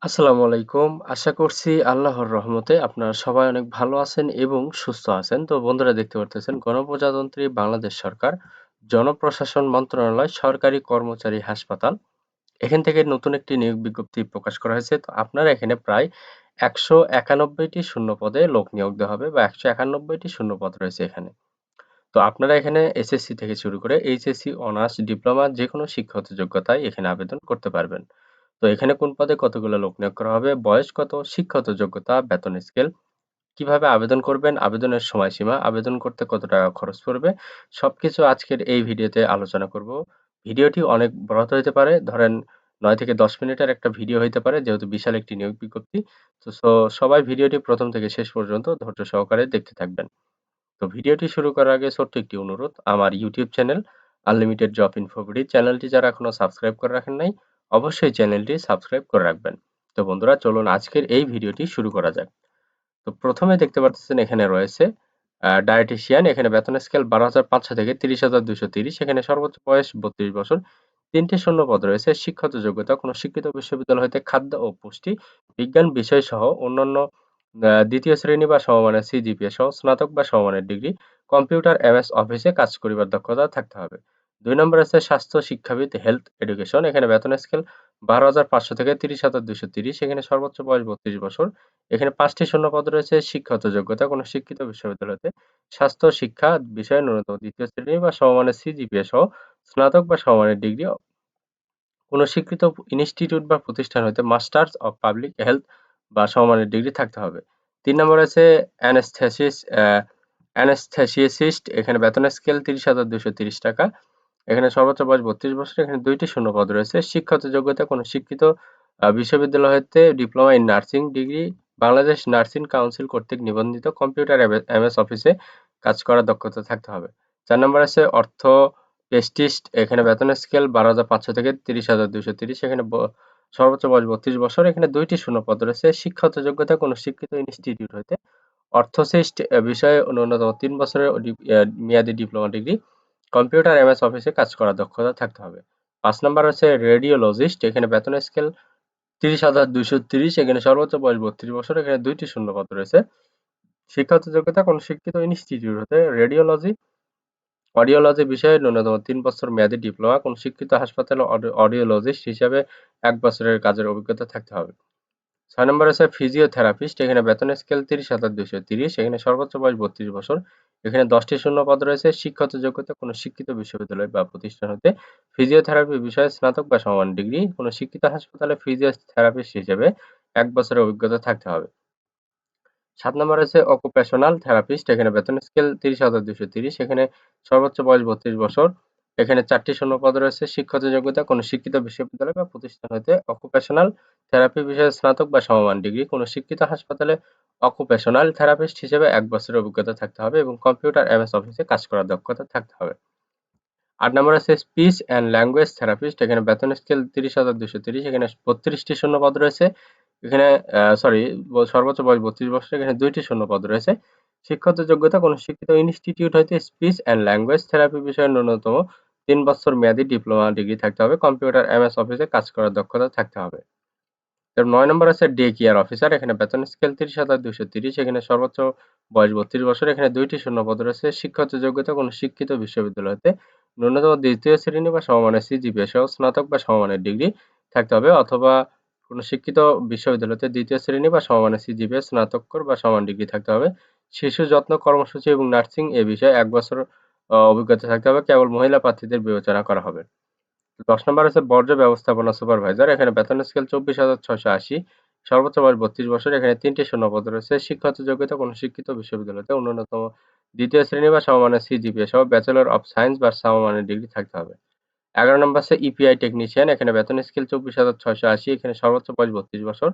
আসসালামু আলাইকুম। আশা করছি আল্লাহর রহমতে আপনারা সবাই অনেক ভালো আছেন এবং সুস্থ আছেন। তো বন্ধুরা দেখতে পারতেছেন গণপ্রজাতন্ত্রী বাংলাদেশ সরকার, জনপ্রশাসন মন্ত্রণালয়, সরকারি কর্মচারী হাসপাতাল। এখান থেকে নতুন একটি নিয়োগ বিজ্ঞপ্তি প্রকাশ করা হয়েছে। তো আপনারা এখানে প্রায় ১৯১ টি শূন্য পদে লোক নিয়োগ দেওয়া হবে বা ১৯১ টি শূন্য পদ রয়েছে এখানে। তো আপনারা এখানে এসএসসি থেকে শুরু করে এইচএসসি, অনার্স, ডিপ্লোমা যেকোনো শিক্ষাগত যোগ্যতায় এখানে আবেদন করতে পারবেন। তো এখানে কোন পদে কতগুলো লোক নিয়োগ করা হবে, বয়স কত, শিক্ষাগত যোগ্যতা, বেতন স্কেল, কিভাবে আবেদন করবেন, আবেদনের সময়সীমা, আবেদন করতে কত টাকা খরচ পড়বে, সবকিছু আজকের এই ভিডিওতে আলোচনা করব। ভিডিওটি অনেক বড় হতে পারে, ধরেন ৯ থেকে ১০ মিনিটের একটা ভিডিও হইতে পারে যেহেতু বিশাল একটি নিয়োগ বিজ্ঞপ্তি। তো সবাই ভিডিওটি প্রথম থেকে শেষ পর্যন্ত ধৈর্য সহকারে দেখতে থাকবেন। তো ভিডিওটি শুরু করার আগে ছোট্ট একটি অনুরোধ, আমার YouTube channel unlimited job InfoBD চ্যানেলটি যারা এখনো সাবস্ক্রাইব করে রাখেন নাই, অবশ্যই চ্যানেলটি সাবস্ক্রাইব করে রাখবেন। তো বন্ধুরা চলুন আজকের এই ভিডিওটি শুরু করা যাক। তো প্রথমে দেখতে পাচ্ছেন এখানে রয়েছে ডায়েটিশিয়ান। এখানে বেতন স্কেল ১২,৫০০ থেকে ৩০,২৩০। এখানে সর্বোচ্চ বয়স ৩২ বছর। ৩টি শূন্য পদ রয়েছে। শিক্ষাগত যোগ্যতা কোনো শিক্ষিত বিশ্ববিদ্যালয় হতে খাদ্য ও পুষ্টি বিজ্ঞান বিষয় সহ অন্যান্য দ্বিতীয় শ্রেণী বা সমমানের সিজিপিএ সহ স্নাতক বা সমমানের ডিগ্রি, কম্পিউটার এমএস অফিসে কাজ করিবার দক্ষতা থাকতে হবে। ২ নম্বর আছে স্বাস্থ্য শিক্ষাবিদ হেলথ এডুকেশন। এখানে বেতন স্কেল ১২,৫০০ থেকে ৩০,২৩০। এখানে সর্বোচ্চ বয়স ৩২ বছর। এখানে ৫টি শূন্যপদ রয়েছে। শিক্ষাগত যোগ্যতা কোনো শিক্ষিত বিশ্ববিদ্যালয় হতে স্বাস্থ্য শিক্ষা বিষয়ে ন্যূনতম দ্বিতীয় শ্রেণী বা সমমানের সিজিপিএ সহ স্নাতক বা সমমানের ডিগ্রি, কোনো স্বীকৃত ইনস্টিটিউট বা প্রতিষ্ঠান হইতে মাস্টার্স অব পাবলিক হেলথ বা সমমানের ডিগ্রি থাকতে হবে। ৩ নম্বর আছে অ্যানেস্থেসিস্ট। এখানে বেতনের স্কেল ৩০,২৩০ টাকা। এখানে সর্বোচ্চ বয়স ৩২ বছর। এখানে ২ টি শূন্যপদ রয়েছে। শিক্ষাগত যোগ্যতা কোনো শিক্ষিত বিশ্ববিদ্যালয় হতে diploma in nursing degree, Bangladesh nursing council কর্তৃক নিবন্ধিত, কম্পিউটার এমএস অফিসে কাজ করার দক্ষতা থাকতে হবে। ৪ নম্বর আছে অর্থোপেস্টিস্ট। এখানে বেতনের স্কেল ১২,৫০০ থেকে ৩০,২৩০। এখানে সর্বোচ্চ বয়স ৩২ বছর। এখানে ২ টি শূন্যপদ রয়েছে। শিক্ষাগত যোগ্যতা কোনো শিক্ষিত ইনস্টিটিউট হইতে অর্থোসিস্ট বিষয়ে ন্যূনতম ৩ বছরের মেয়াদী ডিপ্লোমা ডিগ্রি, কম্পিউটার এমএস অফিসে কাজ করার দক্ষতা থাকতে হবে। ৫ নাম্বার হচ্ছে রেডিওলজিস্ট। এখানে বেতনের স্কেল ৩০,২৩০। এখানে সর্বোচ্চ বয়স ৩২ বছর। এখানে ২ টি শূন্যপদ রয়েছে। শিক্ষাগত যোগ্যতা কোনো শিক্ষিত ইনস্টিটিউট হতে অডিওলজি বিষয়ে ন্যূনতম ৩ বছর মেয়াদী ডিপ্লোমা, কোনো শিক্ষিত হাসপাতালে অডিওলজিস্ট হিসাবে ১ বছরের কাজের অভিজ্ঞতা থাকতে হবে। ৬ নম্বর আছে ফিজিওথেরাপিস্ট। এখানে বেতনের স্কেল ৩০,২৩০। এখানে সর্বোচ্চ বয়স ৩২ বছর। এখানে ১০টি শূন্যপদ রয়েছে। শিক্ষাগত যোগ্যতা কোনো শিক্ষিত বিশ্ববিদ্যালয় বা প্রতিষ্ঠান হতে ফিজিওথেরাপি বিষয়ে স্নাতক বা সমান ডিগ্রি, কোনো শিক্ষিত হাসপাতালে ফিজিওথেরাপিস্ট হিসেবে ১ বছরের অভিজ্ঞতা থাকতে হবে। ৭ নম্বর আছে অকুপেশনাল থেরাপিস্ট। এখানে বেতন স্কেল ৩০,২৩০। এখানে সর্বোচ্চ বয়স ৩২ বছর। এখানে ৪টি শূন্যপদ রয়েছে। শিক্ষাগত যোগ্যতা কোনো শিক্ষিত বিশ্ববিদ্যালয় বা প্রতিষ্ঠান হতে অকুপেশনাল থেরাপি বিষয়ে স্নাতক বা সমমান ডিগ্রি, কোনো শিক্ষিত হাসপাতালে অকুপেশনাল থেরাপিস্ট হিসেবে ১ বছরের অভিজ্ঞতা থাকতে হবে এবং কম্পিউটার এমএস অফিসে কাজ করার দক্ষতা থাকতে হবে। ৮ নম্বর আছে স্পিচ অ্যান্ড ল্যাঙ্গুয়েজ থেরাপিস্ট। এখানে বেতন স্কেল ৩০,২৩০। এখানে ৩২টি শূন্যপদ রয়েছে। এখানে সরি, সর্বোচ্চ বয়স ৩২ বছর। এখানে ২ টি শূন্যপদ রয়েছে। শিক্ষাগত যোগ্যতা কোনো শিক্ষিত ইনস্টিটিউট হইতে স্পিচ অ্যান্ড ল্যাঙ্গুয়েজ থেরাপি বিষয়ে ন্যূনতম ৩ বছর মেয়াদী ডিপ্লোমা ডিগ্রি থাকতে হবে। কম্পিউটার এমএস অফিসে কাজ করার দক্ষতা থাকতে হবে। এর ৯ নম্বর আছে ডে কেয়ার অফিসার। এখানে বেতন স্কেল ৩০,২৩০। এখানে সর্বোচ্চ বয়স ৩২ বছর। এখানে ২ টি শূন্যপদ রয়েছে। শিক্ষাগত যোগ্যতা কোনো শিক্ষিত বিশ্ববিদ্যালয় হতে ন্যূনতম দ্বিতীয় শ্রেণী বা সমমানের সিজিপিএ সহ স্নাতক বা সমমানের ডিগ্রি থাকতে হবে, অথবা কোনো শিক্ষিত বিশ্ববিদ্যালয় হতে দ্বিতীয় শ্রেণী বা সমমানের সিজিপিএ, স্নাতকোত্তর বা সমান ডিগ্রি থাকতে হবে। শিশু যত্ন কর্মসূচি এবং নার্সিং এ বিষয়ে ১ বছর অভিজ্ঞতা থাকতে হবে। কেবল মহিলা প্রার্থীদের বিবেচনা করা হবে। ১০ নম্বর আছে বর্জ্য ব্যবস্থাপনা সুপারভাইজার। এখানে বেতন স্কেল ২৪,৬৮০। সর্বোচ্চ বয়স ৩২ বছর। এখানে ৩টি শূন্যপদ রয়েছে। শিক্ষাগত যোগ্যতা কোনো শিক্ষিত বিশ্ববিদ্যালয়তে ন্যূনতম দ্বিতীয় শ্রেণী বা সমমানের সিজিপিএ সহ ব্যাচেলর অব সায়েন্স বা সমমানের ডিগ্রি থাকতে হবে। ১১ নম্বর আছে ইপিআই টেকনিশিয়ান। এখানে বেতন স্কেল ২৪,৬৮০। এখানে সর্বোচ্চ বয়স ৩২ বছর।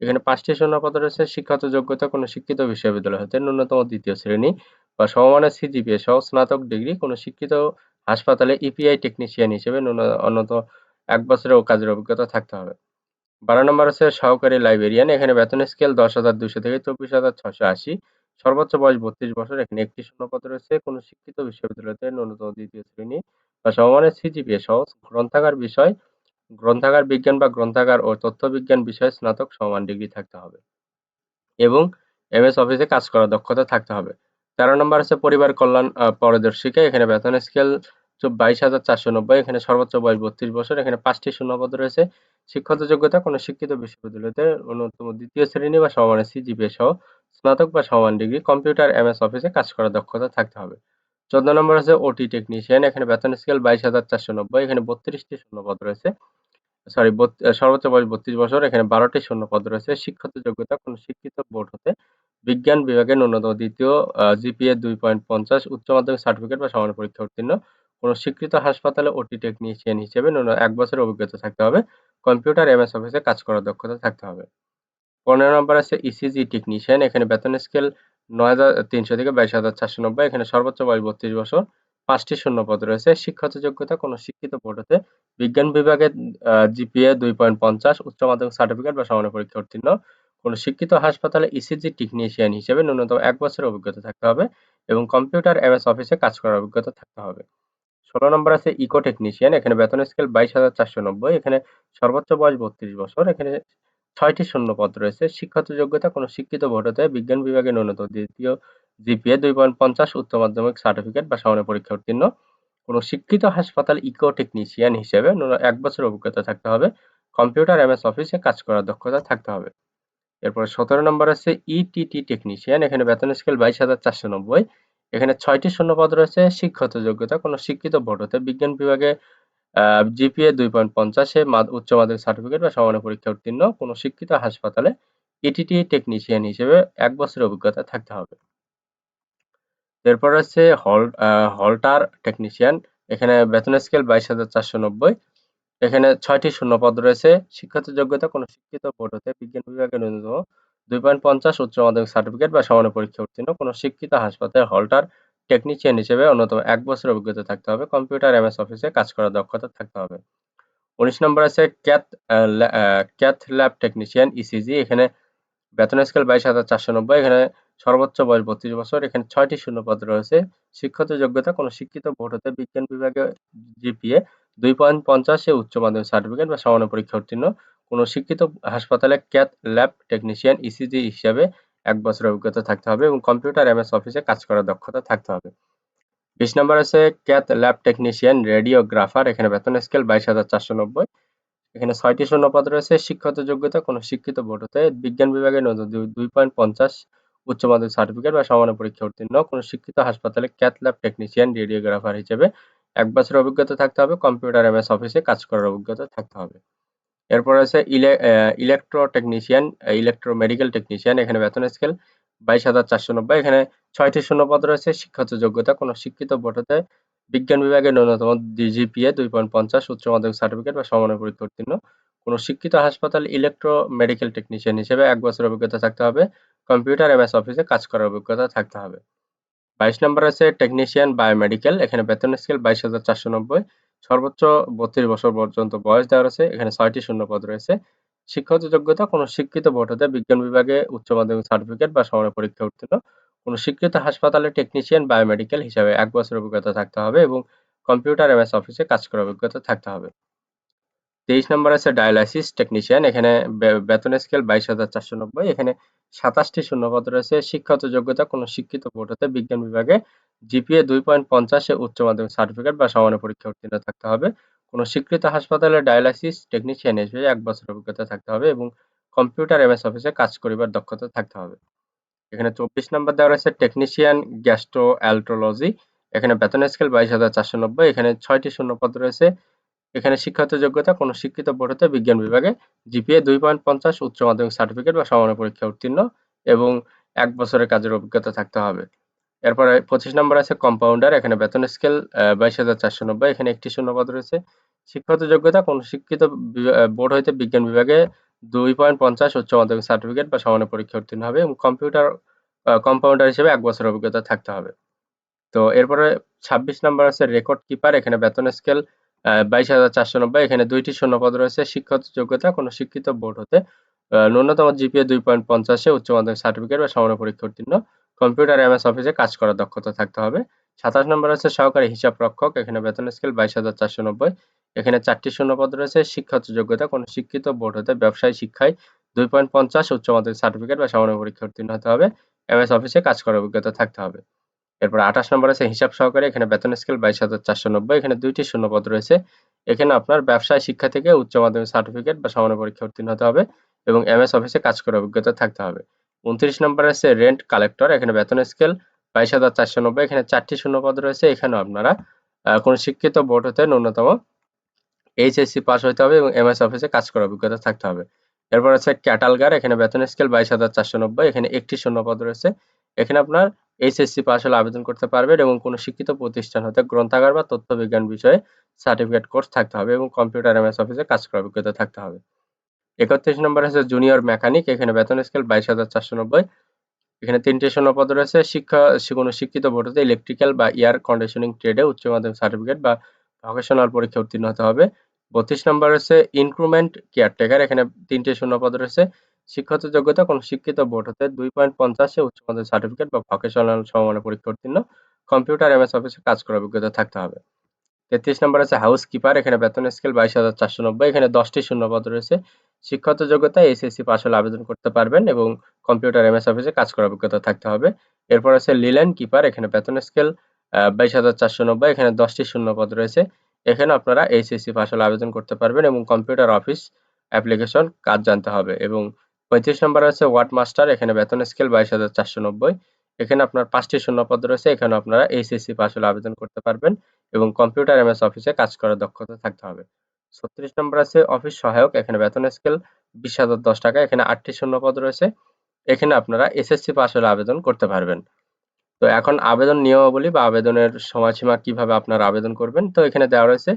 এখানে ৫টি শূন্যপদ রয়েছে। শিক্ষাগত যোগ্যতা কোনো শিক্ষিত বিশ্ববিদ্যালয় হতে ন্যূনতম দ্বিতীয় শ্রেণী বা সমমানের সিজিপিএ সহ স্নাতক ডিগ্রি, কোনো শিক্ষিত হাসপাতালে ইপিআই টেকনিশিয়ান হিসেবে অন্যতম ১ বছরের কাজের অভিজ্ঞতা থাকতে হবে। ১২ নম্বর আছে সহকারী লাইব্রেরিয়ান। এখানে বেতন স্কেল ১০,২০০ থেকে ২৪,৬৮০। সর্বোচ্চ বয়স ৩২ বছর। এখানে ১টি শূন্যপদ রয়েছে। কোনো শিক্ষিত বিশ্ববিদ্যালয়তে ন্যূনতম দ্বিতীয় শ্রেণী বা সমমানের সিজিপিএ সহ গ্রন্থাগার বিষয় গ্রন্থাগার বিজ্ঞান বা গ্রন্থাগার ও তথ্য বিজ্ঞান বিষয়ে স্নাতক সমমান ডিগ্রি থাকতে হবে এবং এমএস অফিসে কাজ করার দক্ষতা থাকতে হবে। ১৩ নম্বর আছে পরিবার কল্যাণ পরিদর্শিকা। এখানে বেতন স্কেল ২২,৪৯০, এখানে সর্বোচ্চ বয়স ৩২ বছর, এখানে ৫টি শূন্যপদ রয়েছে। শিক্ষাগত যোগ্যতা কোনো শিক্ষিত বিশ্ববিদ্যালয়তে ন্যূনতম ২য় শ্রেণী বা সমমানের সিজিপিএ সহ স্নাতক বা সমমান ডিগ্রি, কম্পিউটার এমএস অফিসে কাজ করার দক্ষতা থাকতে হবে। ১৪ নম্বর আছে ওটি টেকনিশিয়ান। এখানে বেতন স্কেল ২২,৪৯০, এখানে ৩২টি শূন্যপদ রয়েছে। সরি সর্বোচ্চ বয়স ৩২ বছর, এখানে ১২টি শূন্যপদ রয়েছে। শিক্ষাগত যোগ্যতা কোনো শিক্ষিত বোর্ড হতে বিজ্ঞান বিভাগে ন্যূনতম ২য় জিপিএ ২.৫০, উচ্চ মাধ্যমিক সার্টিফিকেট বা সমান পরীক্ষা উত্তীর্ণ। কোনো স্বীকৃত হাসপাতালে ওটি টেকনিশিয়ান হিসেবে ন্যূনতম ১ বছরের অভিজ্ঞতা থাকতে হবে। কম্পিউটার এমএস অফিসে কাজ করার দক্ষতা থাকতে হবে। ১৫ নম্বর আছে ইসিজি টেকনিশিয়ান। এখানে বেতন স্কেল ৯,৩০০ থেকে ২২,৪৯০, এখানে সর্বোচ্চ বয়স ৩২ বছর, ৫টি শূন্যপদ রয়েছে। শিক্ষাগত যোগ্যতা কোনো শিক্ষিত বোর্ড হতে বিজ্ঞান বিভাগে জিপিএ ২.৫০, উচ্চ মাধ্যমিক সার্টিফিকেট বা সমানের পরীক্ষা উত্তীর্ণ। কোনো শিক্ষিত হাসপাতালে ইসিজি টেকনিশিয়ান হিসেবে ন্যূনতম ১ বছরের অভিজ্ঞতা থাকতে হবে এবং কম্পিউটার এমএস অফিসে কাজ করার অভিজ্ঞতা থাকতে হবে। ১৬ নম্বর আছে ইকো টেকনিশিয়ান। এখানে বেতন স্কেল ২২,৪৯০, এখানে সর্বোচ্চ বয়স ৩২ বছর, এখানে ৬টি শূন্যপদ রয়েছে। শিক্ষাগত যোগ্যতা কোনো শিক্ষিত বোর্ড হতে বিজ্ঞান বিভাগে ন্যূনতম ২য় জিপিএ ২.৫০, উচ্চ মাধ্যমিক সার্টিফিকেট বা সমানের পরীক্ষা উত্তীর্ণ। কোনো শিক্ষিত হাসপাতাল ইকো টেকনিশিয়ান হিসেবে ১ বছরের অভিজ্ঞতা থাকতে হবে। কম্পিউটার এমএস অফিসে কাজ করার দক্ষতা থাকতে হবে। এরপর ১৭ নম্বর আছে ইটিটি টেকনিশিয়ান। এখানে বেতন স্কেল ২২,৪৯০, এখানে ৬টি শূন্যপদ রয়েছে। শিক্ষাগত যোগ্যতা কোনো শিক্ষিত বোর্ড হতে বিজ্ঞান বিভাগে জিপিএ ২.৫০ এ উচ্চ মাধ্যমিক সার্টিফিকেট বা সমানের পরীক্ষা উত্তীর্ণ। কোনো শিক্ষিত হাসপাতালে ইটিটি টেকনিশিয়ান হিসেবে ১ বছরের অভিজ্ঞতা থাকতে হবে। এরপর আছে হল্টার টেকনিশিয়ান। এখানে বেতন স্কেল ২২,৪৯০, এখানে ৬টি শূন্যপদ রয়েছে। শিক্ষাগত যোগ্যতা কোনো শিক্ষিত বোর্ড হতে বিজ্ঞান বিভাগে ন্যূনতম ২.৫০, উচ্চ মাধ্যমিক সার্টিফিকেট বা সমানের পরীক্ষা উত্তীর্ণ। কোনো শিক্ষিত হাসপাতালে হল্টার টেকনিশিয়ান হিসেবে অন্যতম ১ বছরের অভিজ্ঞতা থাকতে হবে। কম্পিউটার এমএস অফিসে কাজ করার দক্ষতা থাকতে হবে। ১৯ নম্বর আছে ক্যাথ ল্যাব টেকনিশিয়ান ইসিজি। এখানে বেতন স্কেল ২২,৪৯০, এখানে সর্বোচ্চ বয়স ৩২ বছর, এখানে ৬টি শূন্যপদ রয়েছে। শিক্ষাগত যোগ্যতা কোনো শিক্ষিত বোর্ড হতে বিজ্ঞান বিভাগে জিপিএ ২.৫০ এ উচ্চ মাধ্যমিক সার্টিফিকেট বা সমানের পরীক্ষা উত্তীর্ণ। কোনো শিক্ষিত হাসপাতালে ক্যাথ ল্যাব টেকনিশিয়ান ইসিজি হিসাবে ১ বছরের অভিজ্ঞতা থাকতে হবে এবং কম্পিউটার এমএস অফিসে কাজ করার দক্ষতা থাকতে হবে। ২০ নম্বর আছে ক্যাথ ল্যাব টেকনিশিয়ান রেডিওগ্রাফার। এখানে বেতন স্কেল ২২,৪৯০, এখানে ৬টি শূন্যপদ রয়েছে। শিক্ষাগত যোগ্যতা কোনো শিক্ষিত বোর্ড হতে বিজ্ঞান বিভাগে ন্যূনতম ২.৫০, উচ্চ মাধ্যমিক সার্টিফিকেট বা সমানের পরীক্ষা উত্তীর্ণ। কোনো শিক্ষিত হাসপাতালে ক্যাথ ল্যাব টেকনিশিয়ান রেডিওগ্রাফার হিসেবে ১ বছরের অভিজ্ঞতা থাকতে হবে। কম্পিউটার এমএস অফিসে কাজ করার অভিজ্ঞতা থাকতে হবে। এরপর আছে electro technician, electro medical technician. এখানে বেতন স্কেল ২২,৪৯০, এখানে ৬টি শূন্যপদ রয়েছে। শিক্ষাগত যোগ্যতা কোনো শিক্ষিত বোর্ড হতে বিজ্ঞান বিভাগে ন্যূনতম জিপিএ ২.৫০, উচ্চ মাধ্যমিক সার্টিফিকেট বা সমানের পরীক্ষা উত্তীর্ণ। কোনো শিক্ষিত হাসপাতাল ইলেকট্রো মেডিকেল টেকনিশিয়ান হিসেবে ১ বছরের অভিজ্ঞতা থাকতে হবে। কম্পিউটার এমএস অফিসে কাজ করার অভিজ্ঞতা থাকতে হবে। ২২ নম্বর আছে টেকনিশিয়ান বায়োমেডিকেল। এখানে বেতন স্কেল ২২,৪৯০, সর্বোচ্চ ৩২ বছর পর্যন্ত বয়স দেওয়া রয়েছে। এখানে ৬টি শূন্যপদ রয়েছে। শিক্ষাগত যোগ্যতা কোনো শিক্ষিত বোর্ড হতে বিজ্ঞান বিভাগে উচ্চ মাধ্যমিক সার্টিফিকেট বা সমানের পরীক্ষা উত্তীর্ণ। কোনো স্বীকৃত হাসপাতালে টেকনিশিয়ান বায়োমেডিকেল হিসাবে ১ বছরের অভিজ্ঞতা থাকতে হবে এবং কম্পিউটার এমএস অফিসে কাজ করার অভিজ্ঞতা থাকতে হবে। ২৩ নম্বর আছে ডায়ালাইসিস টেকনিশিয়ান। এখানে বেতন স্কেল ২২,৪৯০, এখানে ২৭টি শূন্যপদ রয়েছে। শিক্ষাগত যোগ্যতা কোনো শিক্ষিত বোর্ড হতে বিজ্ঞান বিভাগে জিপিএ ২.৫০ এ উচ্চ মাধ্যমিক সার্টিফিকেট বা সমানের পরীক্ষা উত্তীর্ণ থাকতে হবে। কোনো স্বীকৃত হাসপাতালে ডায়ালাইসিস টেকনিশিয়ান হিসেবে ১ বছরের অভিজ্ঞতা থাকতে হবে এবং কম্পিউটার এমএস অফিসে কাজ করিবার দক্ষতা থাকতে হবে। এখানে ২৪ নম্বর দেওয়া রয়েছে টেকনিশিয়ান গ্যাস্ট্রোএন্টারোলজি। এখানে বেতন স্কেল ২২,৪৯০, এখানে ৬টি শূন্যপদ রয়েছে। এখানে শিক্ষাগত যোগ্যতা কোনো শিক্ষিত বোর্ড হতে বিজ্ঞান বিভাগে জিপিএ ২.৫০, উচ্চ মাধ্যমিক সার্টিফিকেট বা সমানের পরীক্ষা উত্তীর্ণ এবং ১ বছরের কাজের অভিজ্ঞতা থাকতে হবে। এরপরে ২৫ নম্বর আছে কম্পাউন্ডার। এখানে বেতন স্কেল ২২,৪৯০, এখানে ১টি শূন্যপদ রয়েছে। শিক্ষাগত যোগ্যতা কোনো শিক্ষিত বোর্ড হইতে বিজ্ঞান বিভাগে ২.৫০, উচ্চ মাধ্যমিক সার্টিফিকেট বা সমানের পরীক্ষা উত্তীর্ণ হবে এবং কম্পাউন্ডার হিসেবে ১ বছরের অভিজ্ঞতা থাকতে হবে। তো এরপরে ২৬ নম্বর আছে রেকর্ড কিপার। এখানে বেতন স্কেল ২২,৪৯০, এখানে ২টি শূন্যপদ রয়েছে। শিক্ষাগত যোগ্যতা কোনো শিক্ষিত বোর্ড হতে ন্যূনতম জিপিএ ২.৫০ এ উচ্চ মাধ্যমিক সার্টিফিকেট বা সমানের পরীক্ষা উত্তীর্ণ। কম্পিউটার এমএস অফিসে কাজ করার দক্ষতা থাকতে হবে। ২৭ নম্বর আছে সহকারী হিসাবরক্ষক। এখানে বেতন স্কেল ২২,৪৯০, এখানে 4টি শূন্যপদ রয়েছে। শিক্ষাগত যোগ্যতা কোন শিক্ষিত বোর্ড হতে ব্যবসায় শিক্ষায় 2.50 উচ্চ মাধ্যমিক সার্টিফিকেট বা সমমানের পরীক্ষা উত্তীর্ণ হতে হবে। এমএস অফিসে কাজ করার অভিজ্ঞতা থাকতে হবে। এরপর 28 নম্বর আছে হিসাব সহকারী। এখানে বেতন স্কেল 22,490। এখানে 2টি শূন্যপদ রয়েছে। এখানে আপনার ব্যবসায় শিক্ষা থেকে উচ্চ মাধ্যমিক সার্টিফিকেট বা সমমানের পরীক্ষা উত্তীর্ণ হতে হবে এবং এমএস অফিসে কাজ করার অভিজ্ঞতা থাকতে হবে। 29 নম্বর আছে রেন্ট কালেক্টর। এখানে বেতন স্কেল 22,490। এখানে 4টি শূন্যপদ রয়েছে। এখানেও আপনারা কোন শিক্ষিত বোর্ড হতে ন্যূনতম এইচএসসি পাস হইতে হবে এবং এমএস অফিসে কাজ করার অভিজ্ঞতা থাকতে হবে। এরপর আছে ক্যাটালগার। এখানে বেতন স্কেল 22,490। এখানে একটি শূন্যপদ রয়েছে। এখানে আপনার এইচএসসি পাস হলে আবেদন করতে পারবেন এবং কোনো শিক্ষিত প্রতিষ্ঠান হতে গ্রন্থাগার বা তথ্য বিজ্ঞান বিষয়ে সার্টিফিকেট কোর্স থাকতে হবে এবং কম্পিউটার এমএস অফিসে কাজ করার অভিজ্ঞতা থাকতে হবে। 31 নম্বর আছে জুনিয়র মেকানিক। এখানে বেতন স্কেল 22,490। এখানে 3টি শূন্যপদ রয়েছে। কোনো শিক্ষিত বোর্ড হতে ইলেকট্রিক্যাল বা এয়ার কন্ডিশনিং ট্রেডে উচ্চ মাধ্যমিক সার্টিফিকেট বা ভোকেশনাল পরীক্ষা উত্তীর্ণ হতে হবে। 32 নম্বর হচ্ছে ইনক্রিমেন্ট কেয়ারটেকার। এখানে 3টি শূন্যপদ রয়েছে। শিক্ষাগত যোগ্যতা কোন শিক্ষিত বোর্ড হতে 2.50 উচ্চ মাধ্যমিক সার্টিফিকেট বা ভোকেশনাল সমমানের পরীক্ষা উত্তীর্ণ, কম্পিউটার এমএস অফিসে কাজ করার অভিজ্ঞতা থাকতে হবে। 33 নম্বর আছে হাউস কিপার। এখানে বেতন স্কেল 22,490। এখানে 10টি শূন্যপদ রয়েছে। শিক্ষাগত যোগ্যতা এসএসসি পাস হলে আবেদন করতে পারবেন এবং কম্পিউটার এমএস অফিসে কাজ করার অভিজ্ঞতা থাকতে হবে। এরপর আছে লিল্যান্ড কিপার। এখানে বেতন স্কেল 22,490। এখানে 10টি শূন্যপদ রয়েছে। এখানে আপনারা এইচএসসি পাস হলে আবেদন করতে পারবেন এবং কম্পিউটার অফিস অ্যাপ্লিকেশন কাজ জানতে হবে। এবং 35 নম্বর আছে ওয়ার্ড মাস্টার। এখানে বেতন স্কেল 22,490। এখানে আপনার 5টি শূন্যপদ রয়েছে। এখানে আপনারা এইচএসসি পাস হলে আবেদন করতে পারবেন এবং কম্পিউটার এমএস অফিসে কাজ করার দক্ষতা থাকতে হবে। 36 নম্বর আছে অফিস সহায়ক। এখানে বেতন স্কেল 20,010 টাকা। এখানে 8টি শূন্যপদ রয়েছে। এখানে আপনারা এসএসসি পাস হলে আবেদন করতে পারবেন। তো এখন আবেদন নিয়মাবলী বা আবেদনের সময়সীমা কিভাবে আপনারা আবেদন করবেন, তো এখানে দেওয়া রয়েছে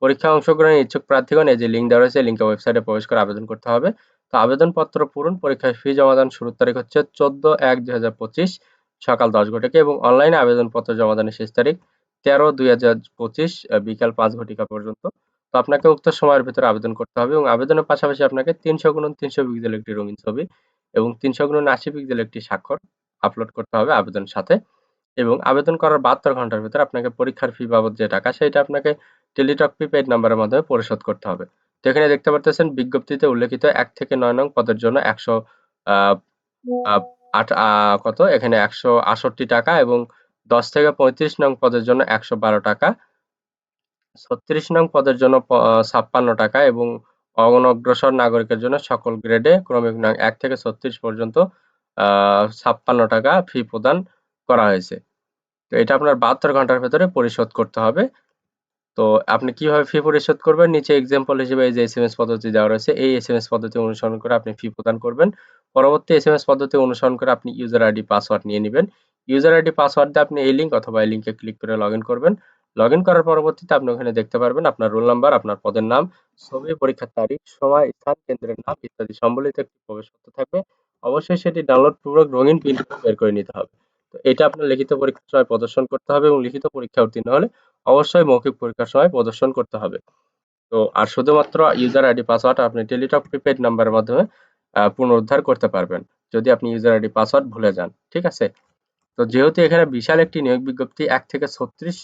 পরীক্ষায় অংশগ্রহণের ইচ্ছুক প্রার্থীগণ এই যে লিঙ্ক দেওয়া রয়েছে, লিঙ্কে ওয়েবসাইটে প্রবেশ করে আবেদন করতে হবে। তো আবেদনপত্র পূরণ, পরীক্ষায় ফি জমাদান শুরুর তারিখ হচ্ছে 14/1/2025 সকাল 10 ঘটিকা এবং অনলাইনে আবেদনপত্র জমাদানের শেষ তারিখ 13/2/2025 বিকাল 5 ঘটিকা পর্যন্ত। তো আপনাকে উক্ত সময়ের ভিতরে আবেদন করতে হবে এবং আবেদনের পাশাপাশি আপনাকে 300x300 পিক্সেল একটি রঙিন ছবি এবং 300x80 পিক্সেল একটি স্বাক্ষর আপলোড করতে হবে আবেদনের সাথে। এবং আবেদন করার 72 ঘন্টার ভিতরে আপনাকে পরীক্ষার ফি বাবদ যে টাকা সেটা আপনাকে টেলিটক প্রিপেইড নাম্বারের মাধ্যমে পরিশোধ করতে হবে। তো এখানে দেখতে পারতেছেন বিজ্ঞপ্তিতে উল্লেখিত 1 থেকে 9 নং পদের জন্য 100 আ আ আট আ কত এখানে 168 টাকা এবং 10 থেকে 35 নং পদের জন্য 112 টাকা, 36 নং পদের জন্য 56 টাকা এবং অনগ্রসর নাগরিকের জন্য সকল গ্রেডে ক্রমিক নং 1 থেকে 36 পর্যন্ত 56 টাকা ফি প্রদান করা হয়েছে। তো এটা আপনার 72 ঘন্টার ভেতরে পরিশোধ করতে হবে। তো আপনি কিভাবে ফি পরিশোধ করবেন, নিচে এক্সাম্পল হিসেবে এই যে এসএমএস পদ্ধতি দেওয়া রয়েছে, এই এসএমএস পদ্ধতি অনুসরণ করে আপনি ফি প্রদান করবেন। পরবর্তী এসএমএস পদ্ধতি অনুসরণ করে আপনি ইউজার আইডি পাসওয়ার্ড নিয়ে নিবেন। ইউজার আইডি পাসওয়ার্ড দিয়ে আপনি এই লিঙ্ক অথবা এই লিঙ্কে ক্লিক করে লগইন করবেন। লগইন করার পরবর্তীতে আপনি ওখানে দেখতে পারবেন আপনার রোল নাম্বার, আপনার পদের নাম, ছবি, পরীক্ষার তারিখ, সময়, স্থান, কেন্দ্রের নাম ইত্যাদি সম্বলিত একটি প্রবেশপত্র থাকবে। অবশ্যই সেটি ডাউনলোড পূর্বক রঙিন প্রিন্ট করে বের করে নিতে হবে। তো এটা আপনার লিখিত পরীক্ষার সময় প্রদর্শন করতে হবে এবং লিখিত পরীক্ষায় উত্তীর্ণ হলে অবশ্যই মৌখিক পরীক্ষার সময় প্রদর্শন করতে হবে। তো আর শুধুমাত্র ইউজার আইডি পাসওয়ার্ড আপনি টেলিটক প্রিপেইড নাম্বারের মাধ্যমে পুনরুদ্ধার করতে পারবেন যদি আপনি ইউজার আইডি পাসওয়ার্ড ভুলে যান। ঠিক আছে? তো যেহেতু এখানে বিশাল একটি নিয়োগ বিজ্ঞপ্তি 1 থেকে 36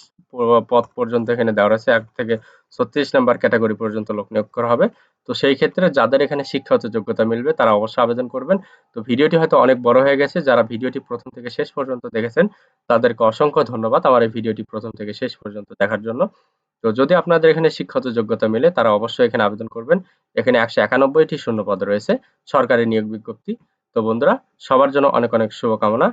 পদ পর্যন্ত এখানে দেওয়া রয়েছে, 1 থেকে 36 নাম্বার ক্যাটাগরি পর্যন্ত লোক নিয়োগ করা হবে। তো সেই ক্ষেত্রে যাদের এখানে শিক্ষাগত যোগ্যতা মিলবে তারা অবশ্যই আবেদন করবেন। তো ভিডিওটি হয়তো অনেক বড় হয়ে গেছে, যারা ভিডিওটি প্রথম থেকে শেষ পর্যন্ত দেখেছেন তাদেরকে অসংখ্য ধন্যবাদ আমার এই ভিডিওটি প্রথম থেকে শেষ পর্যন্ত দেখার জন্য। তো যদি আপনাদের এখানে শিক্ষাগত যোগ্যতা মেলে তারা অবশ্যই এখানে আবেদন করবেন। এখানে 191টি শূন্যপদ রয়েছে, সরকারি নিয়োগ বিজ্ঞপ্তি। তো বন্ধুরা, সবার জন্য অনেক অনেক শুভকামনা।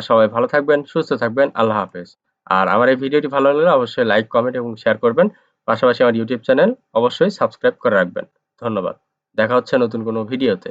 সবাই ভালো থাকবেন, সুস্থ থাকবেন। আল্লাহ হাফেজ। আর আমার এই ভিডিওটি ভালো লাগলে অবশ্যই লাইক, কমেন্ট এবং শেয়ার করবেন। পাশাপাশি আমার ইউটিউব চ্যানেল অবশ্যই সাবস্ক্রাইব করে রাখবেন। ধন্যবাদ। দেখা হচ্ছে নতুন কোনো ভিডিওতে।